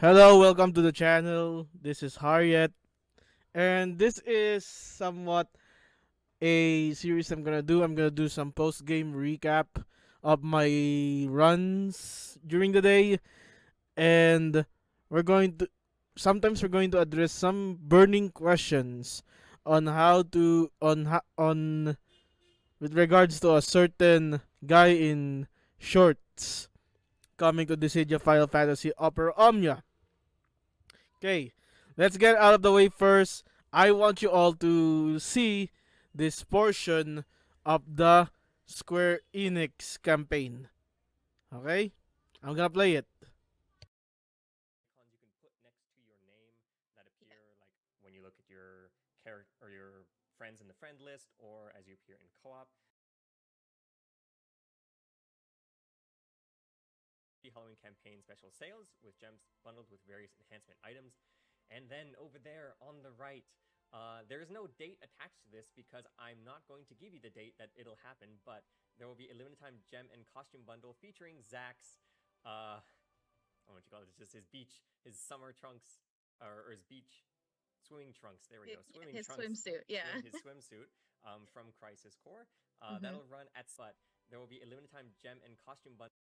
Hello, welcome to the channel. This is Harriet, and this is somewhat a series I'm gonna do. I'm gonna do some post game recap of my runs during the day, and we're going to sometimes we're going to address some burning questions on how to on with regards to a certain guy in shorts coming to Dissidia Final Fantasy Opera Omnia. Okay, let's get out of the way first. I want you all to see this portion of the Square Enix campaign. Okay? I'm gonna play it. Icons you can put next to your name that appear like when you look at your character or your friends in the friend list or as you appear in co-op. The Halloween campaign special sales with gems bundled with various enhancement items. And then over there on the right, there is no date attached to this because I'm not going to give you the date that it'll happen, but there will be a limited time gem and costume bundle featuring Zack's what you call it? It's just his beach, his summer trunks, or his beach swimming trunks. There we go, swimming His trunks. swimsuit, yeah. His swimsuit from Crisis Core. That'll run at, but there will be a limited time gem and costume bundle.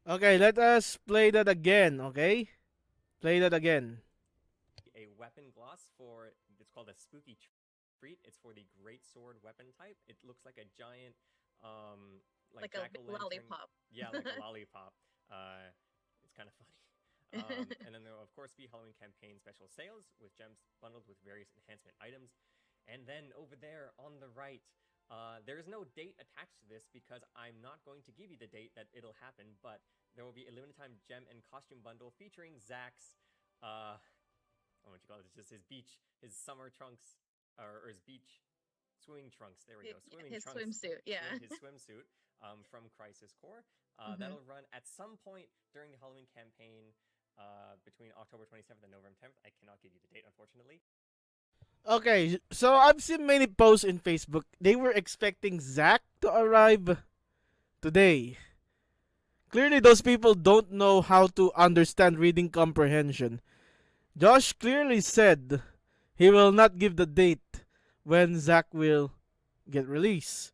Okay, let us play that again, okay? Play that again. A weapon gloss for it's called a spooky treat. It's for the great sword weapon type. It looks like a giant, like a jack-o'-lantern. lollipop. Yeah, like a lollipop. It's kind of funny. And then there will, of course, be Halloween campaign special sales with gems bundled with various enhancement items. And then over there on the right, there is no date attached to this because I'm not going to give you the date that it'll happen, but there will be a limited time gem and costume bundle featuring Zack's, what you call it? It's just his beach, his summer trunks, or his beach swimming trunks. There we go, swimming his trunks. swimsuit, yeah. His swimsuit from Crisis Core. That'll run at some point during the Halloween campaign between October 27th and November 10th. I cannot give you the date, unfortunately. Okay, so I've seen many posts in Facebook. They were expecting Zack to arrive today. Clearly, those people don't know how to understand reading comprehension. Josh clearly said he will not give the date when Zack will get released.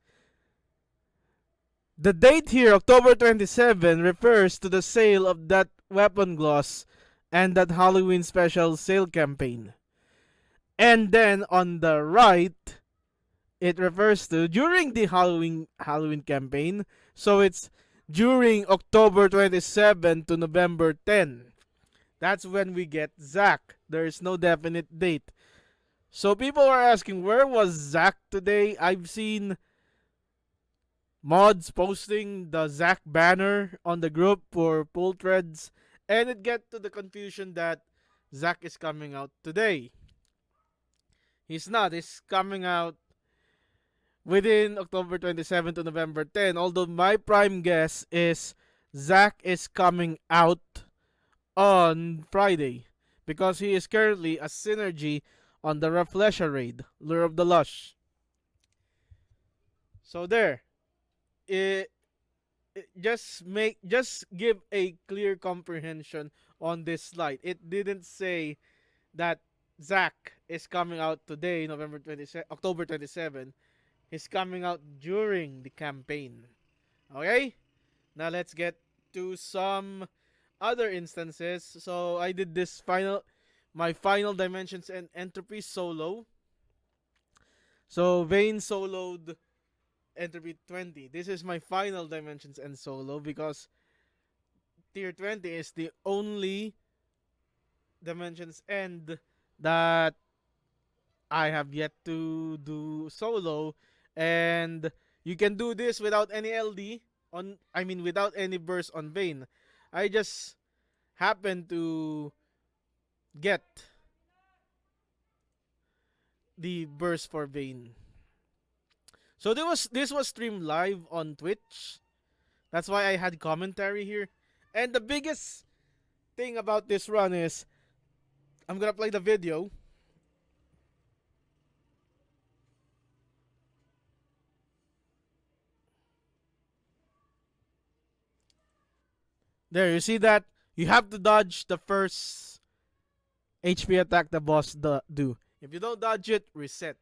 The date here, October 27, refers to the sale of that weapon gloss and that Halloween special sale campaign. And then on the right, it refers to during the Halloween campaign. So it's during October 27 to November 10. That's when we get Zack. There is no definite date. So people are asking, where was Zack today? I've seen mods posting the Zack banner on the group for pull threads, and it get to the confusion that Zack is coming out today. He's not. He's coming out within October 27 to November 10. Although my prime guess is Zack is coming out on Friday because he is currently a synergy on the Rafflesia raid, Lure of the Lush. So there. It, just give a clear comprehension on this slide. It didn't say that Zack is coming out today, October 27. He's coming out during the campaign. Okay? Now let's get to some other instances. So I did my final dimensions and entropy solo. So Vayne soloed entropy 20. This is my final dimensions and solo because tier 20 is the only dimensions end that I have yet to do solo, and you can do this without any LD without any burst on Vayne. I just happen to get the burst for Vayne. So this was streamed live on Twitch. That's why I had commentary here. And the biggest thing about this run is I'm gonna play the video. There, you see that? You have to dodge the first HP attack the boss do. If you don't dodge it, reset.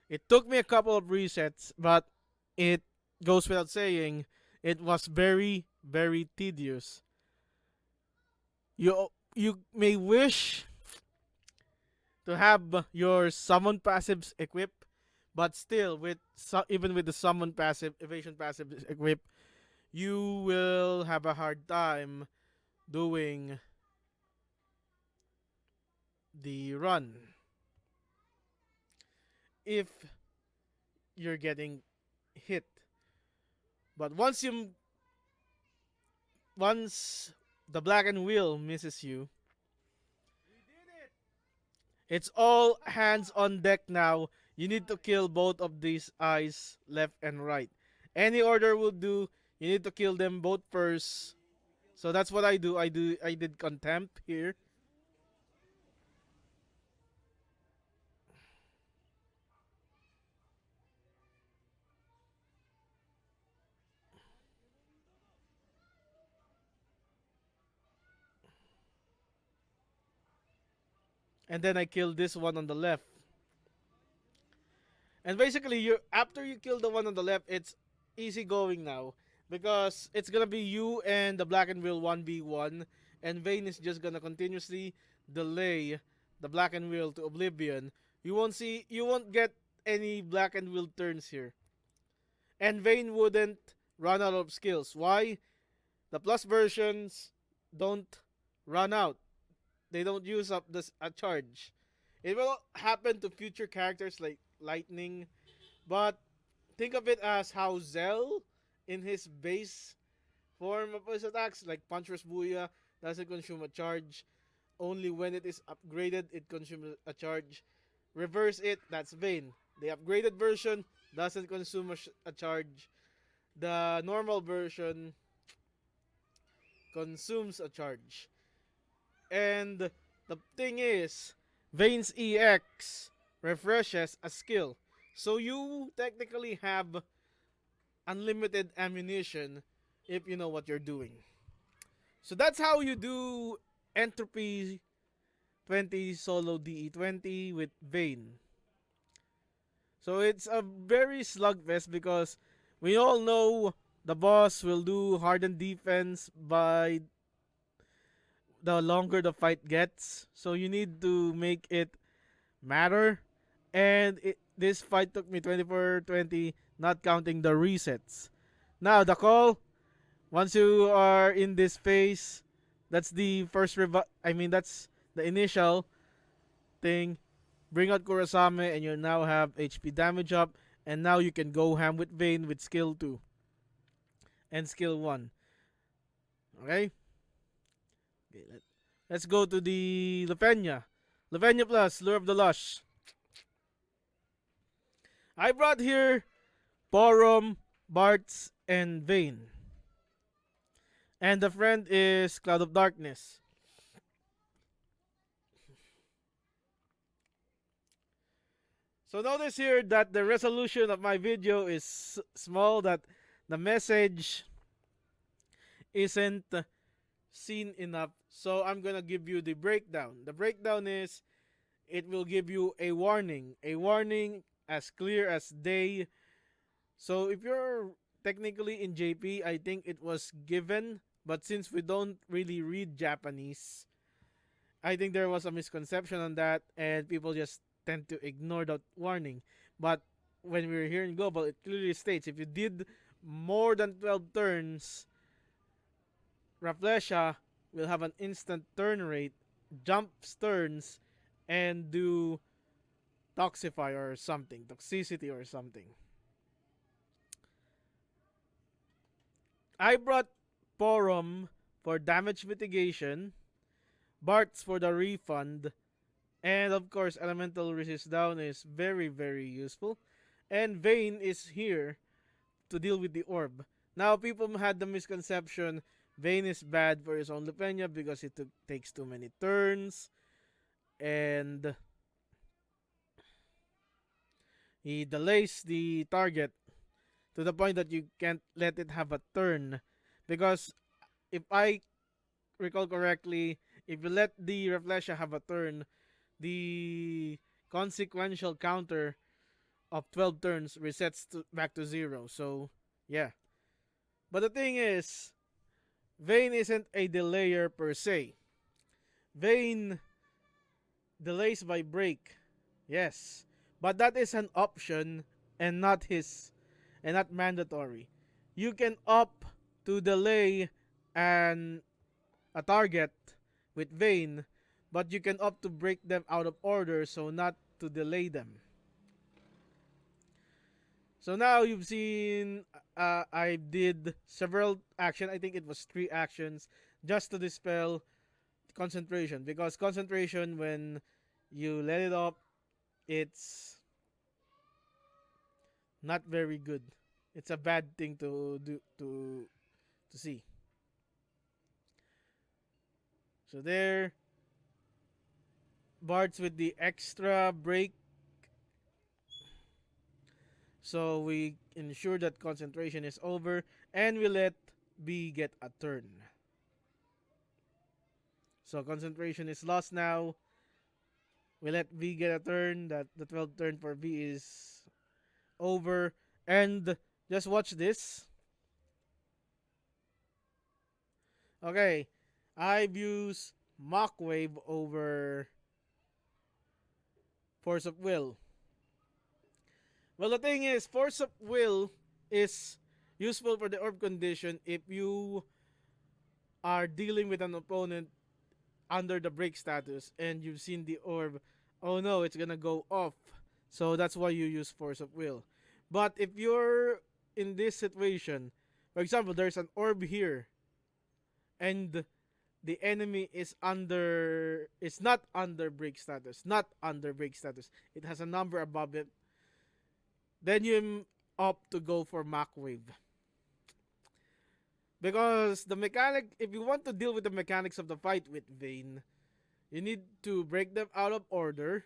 It took me a couple of resets, but it goes without saying, it was very, very tedious. You may wish to have your summon passives equipped, but still, even with the summon passive, evasion passive equipped, you will have a hard time doing the run if you're getting hit. But once the blackened wheel misses you, it's all hands on deck now. You need to kill both of these eyes, left and right. Any order will do. You need to kill them both first. So that's what I do. I did contempt here. And then I kill this one on the left. And basically, you after you kill the one on the left, it's easy going now because it's gonna be you and the black and wheel 1v1, and Vayne is just gonna continuously delay the black and wheel to oblivion. You won't get any black and wheel turns here, and Vayne wouldn't run out of skills. Why? The plus versions don't run out. They don't use up a charge. It will happen to future characters like Lightning, but think of it as how Zell in his base form of his attacks, like Puncher's Booyah, doesn't consume a charge. Only when it is upgraded, it consumes a charge. Reverse it, that's Vayne. The upgraded version doesn't consume a charge. The normal version consumes a charge. And the thing is, Vayne's EX refreshes a skill. So you technically have unlimited ammunition if you know what you're doing. So that's how you do Entropy 20 solo DE20 with Vayne. So it's a very slugfest because we all know the boss will do hardened defense by the longer the fight gets. So you need to make it matter. And this fight took me 24-20, not counting the resets. Now, the call, once you are in this phase, that's the first that's the initial thing. Bring out Kurasame and you now have HP damage up. And now you can go ham with Vayne with skill 2 and skill 1. Okay? Let's go to the Lefenia. Lefenia Plus, Lure of the Lush. I brought here Porom, Bartz, and Vayne. And the friend is Cloud of Darkness. So notice here that the resolution of my video is small, that the message isn't seen enough. So I'm gonna give you the breakdown. The breakdown is it will give you a warning as clear as day. So if you're technically in JP, I think it was given, but since we don't really read Japanese, I think there was a misconception on that, and people just tend to ignore that warning. But when we're here in Global, it clearly states if you did more than 12 turns, Rafflesia will have an instant turn rate, jumps turns, and do toxify or something, toxicity or something. I brought Porom for damage mitigation, Bart's for the refund, and of course Elemental Resist Down is very, very useful. And Vayne is here to deal with the orb. Now, people had the misconception Vayne is bad for his own Lefenia because it takes too many turns and he delays the target to the point that you can't let it have a turn. Because if I recall correctly, if you let the Rafflesia have a turn, the consequential counter of 12 turns resets back to 0. So, yeah. But the thing is, Vayne isn't a delayer per se. Vayne delays by break. Yes. But that is an option and not mandatory. You can opt to delay an a target with Vayne, but you can opt to break them out of order, so not to delay them. So now you've seen I did several actions. I think it was 3 actions just to dispel concentration, because concentration, when you let it up, it's not very good. It's a bad thing to do to see. So there, Bards with the extra break, so we ensure that concentration is over, and we let B get a turn. So concentration is lost now. We let B get a turn. That the 12th turn for B is over. And just watch this. Okay, I've used Mach Wave over Force of Will. Well, the thing is, Force of Will is useful for the orb condition if you are dealing with an opponent under the break status and you've seen the orb. Oh no, it's gonna go off. So that's why you use Force of Will. But if you're in this situation, for example, there's an orb here, and the enemy is not under break status, it has a number above it, then you opt to go for Mach Wave. Because the mechanic, if you want to deal with the mechanics of the fight with Vayne, you need to break them out of order.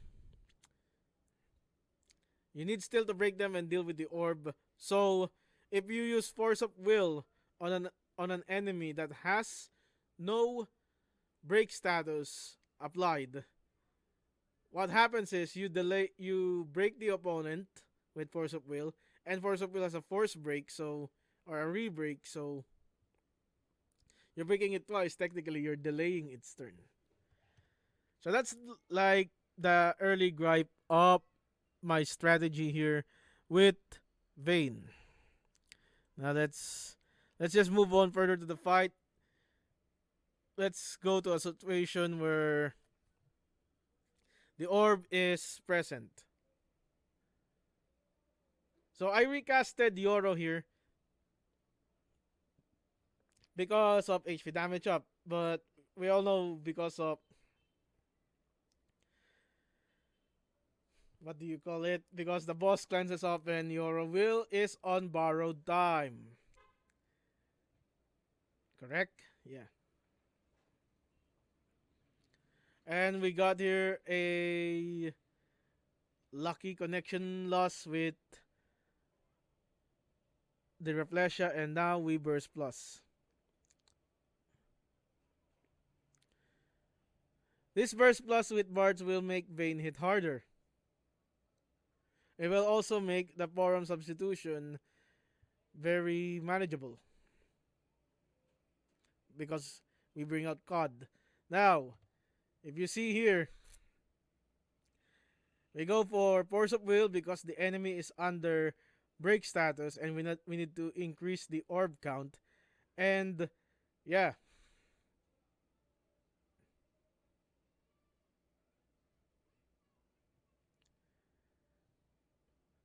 You need still to break them and deal with the orb. So if you use Force of Will on an enemy that has no break status applied, what happens is you break the opponent with Force of Will, and Force of Will has a force break, so, or a re-break, so you're breaking it twice. Technically, you're delaying its turn. So that's like the early gripe of my strategy here with Vayne. Now let's just move on further to the fight. Let's go to a situation where the orb is present. So I recasted Yoro here because of HP damage up, but we all know because of, what do you call it? Because the boss cleanses up and Yoro will is on borrowed time. Correct? Yeah. And we got here a lucky connection loss with the Rafflesia, and now we burst plus. This burst plus with Bards will make Vayne hit harder. It will also make the forum substitution very manageable, because we bring out COD. Now, if you see here, we go for Force of Will because the enemy is under break status, and we need to increase the orb count. And yeah.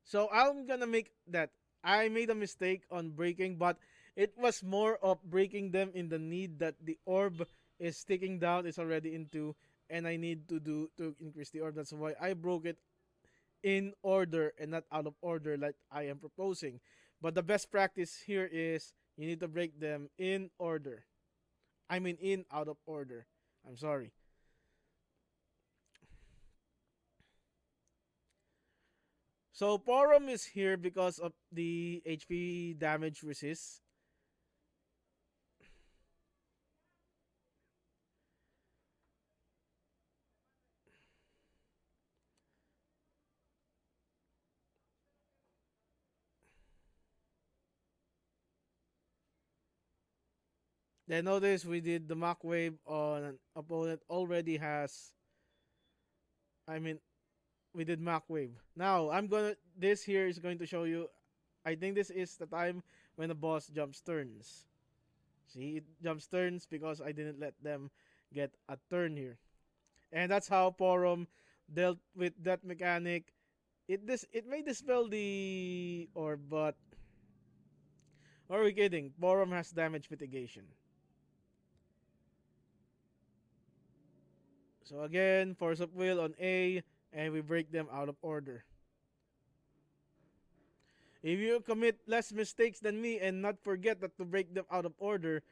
So I'm gonna make that. I made a mistake on breaking, but it was more of breaking them in the need that the orb is sticking down, is already into, and I need to increase the orb. That's why I broke it in order and not out of order like I am proposing. But the best practice here is you need to break them in order. I mean in out of order. I'm sorry. So Porum is here because of the HP damage resist. Then notice we did the Mach Wave on an opponent already has. I mean, we did Mach Wave. Now I'm gonna. This here is going to show you. I think this is the time when the boss jumps turns. See, it jumps turns because I didn't let them get a turn here, and that's how Porom dealt with that mechanic. It may dispel the orb, but are we kidding? Porom has damage mitigation. So again, force of will on A, and we break them out of order. If you commit less mistakes than me and not forget that to break them out of order,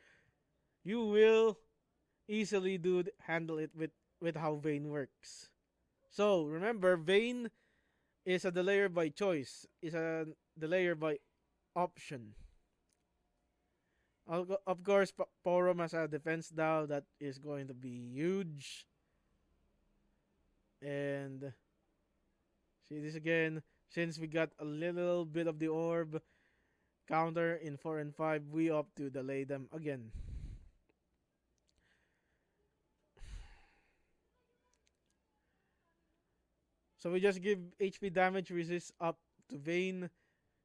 you will easily handle it with how Vayne works. So remember, Vayne is a delayer by choice, is a delayer by option. Of course, Porom has a defense Dow that is going to be huge. And see this again. Since we got a little bit of the orb counter in 4 and 5, we opt to delay them again. So we just give HP damage resist up to Vayne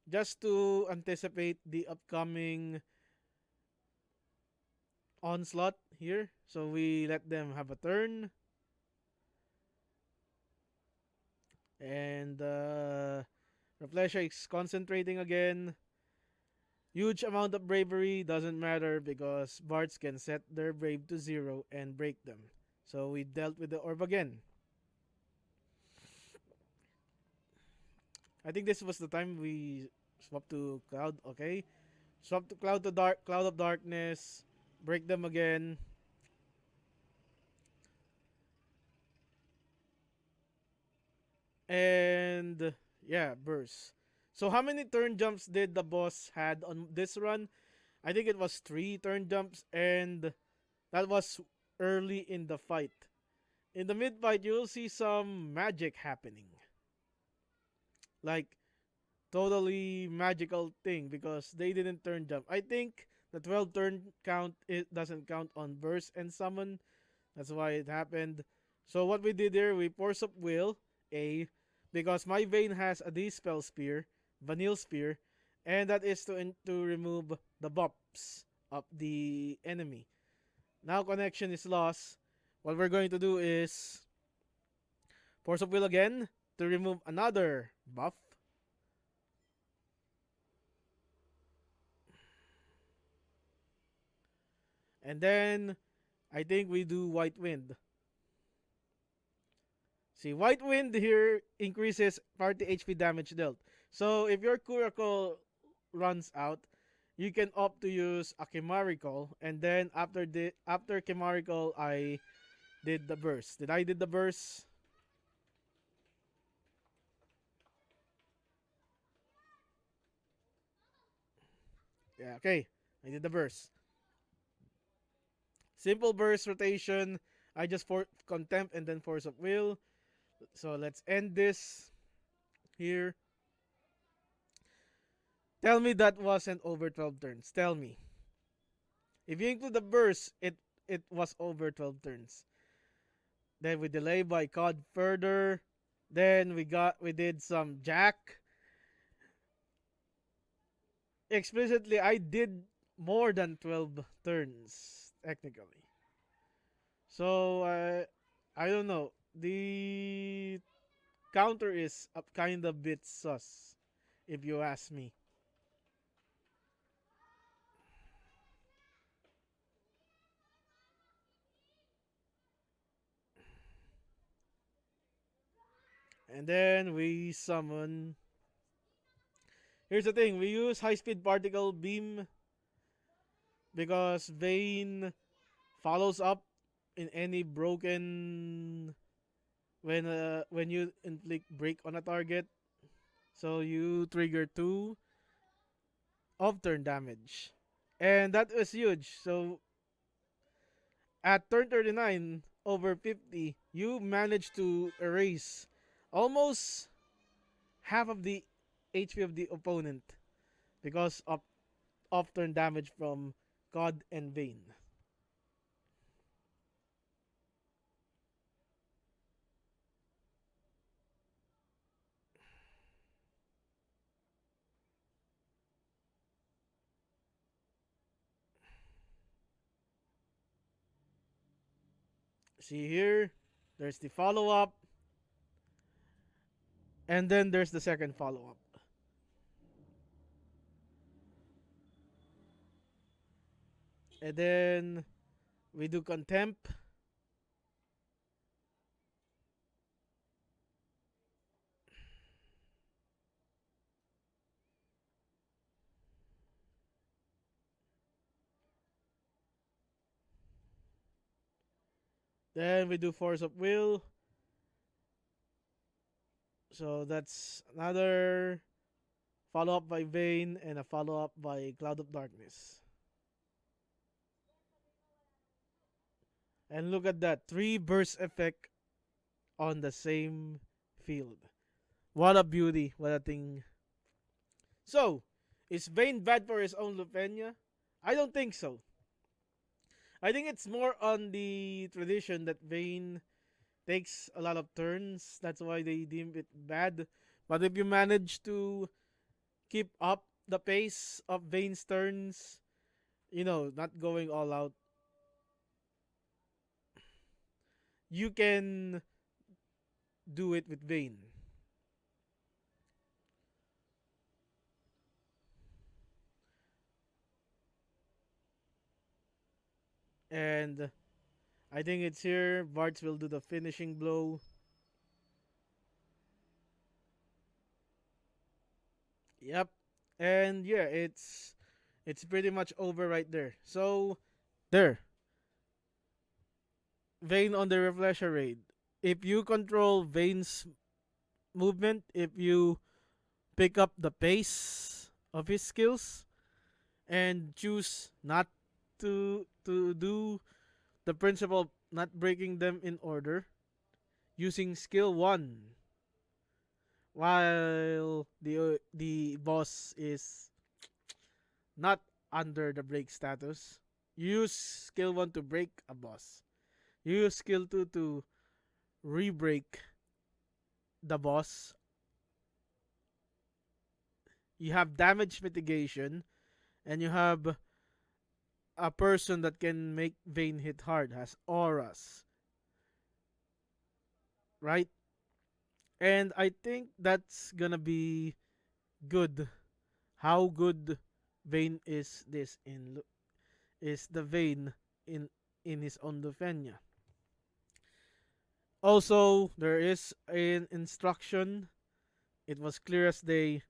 just to anticipate the upcoming onslaught here. So we let them have a turn. And Rafflesia is concentrating again. Huge amount of bravery doesn't matter because Bards can set their brave to 0 and break them. So we dealt with the orb again. I think this was the time we swap to Cloud. Okay, swap to Cloud of Darkness, break them again. And yeah, burst. So how many turn jumps did the boss had on this run? I think it was 3 turn jumps, and that was early in the fight. In the mid fight, you'll see some magic happening. Like totally magical thing because they didn't turn jump. I think the 12 turn count, it doesn't count on burst and summon. That's why it happened. So what we did here, we force up will A because my Vayne has a Dispel Spear, Vanille Spear, and that is to remove the bops of the enemy. Now connection is lost. What we're going to do is force of will again to remove another buff. And then I think we do White Wind. See, White Wind here increases party HP damage dealt. So if your Curacle runs out, you can opt to use a Chimerical, and then after Chimerical, I did the burst. Did I did the burst? Yeah, okay. I did the burst. Simple burst rotation. I just for contempt and then force of will. So let's end this here. Tell me that wasn't over 12 turns. Tell me. If you include the burst, it was over 12 turns. Then we delay by COD further. Then we did some Jack. Explicitly, I did more than 12 turns technically. So I don't know. The counter is a kind of bit sus, if you ask me. And then we summon. Here's the thing: we use high speed particle beam because Vayne follows up in any broken when you inflict break on a target. So you trigger 2 of turn damage. And that was huge. So at turn 39 over 50, you managed to erase almost half of the HP of the opponent because of off turn damage from God and Vayne. See here, there's the follow up, and then there's the second follow up. And then we do contempt. Then we do force of will. So that's another follow up by Vayne and a follow up by Cloud of Darkness. And look at that, three burst effect on the same field. What a beauty, what a thing. So, is Vayne bad for his own Lufenia? I don't think so. I think it's more on the tradition that Vayne takes a lot of turns. That's why they deem it bad. But if you manage to keep up the pace of Vayne's turns, not going all out, you can do it with Vayne. And I think it's here. Bartz will do the finishing blow. Yep. And yeah, it's pretty much over right there. So there. Vayne on the Rafflesia raid. If you control Vayne's movement, if you pick up the pace of his skills and choose not to do the principle of not breaking them in order, using skill 1 while the boss is not under the break status. You use skill 1 to break a boss. You use skill 2 to re-break the boss. You have damage mitigation, and you have a person that can make Vayne hit hard, has auras, right? And I think that's gonna be good. How good Vayne is this in is the Vayne in his own Lufenia. Also, there is an instruction. It was clear as day.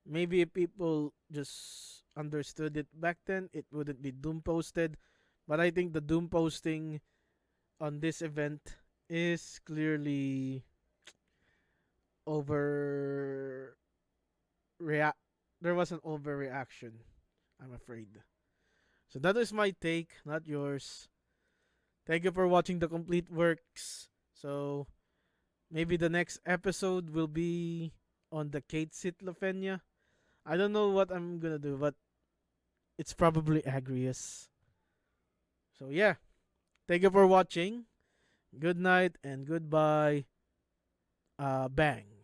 Maybe if people just understood it back then, it wouldn't be doom posted. But I think the doom posting on this event is clearly over react. There was an overreaction, I'm afraid. So that is my take, not yours. Thank you for watching the complete works. So maybe the next episode will be on the Kate Sit Lofenia. I don't know what I'm gonna do, but it's probably Agrius. So yeah, thank you for watching. Good night and goodbye. Bang.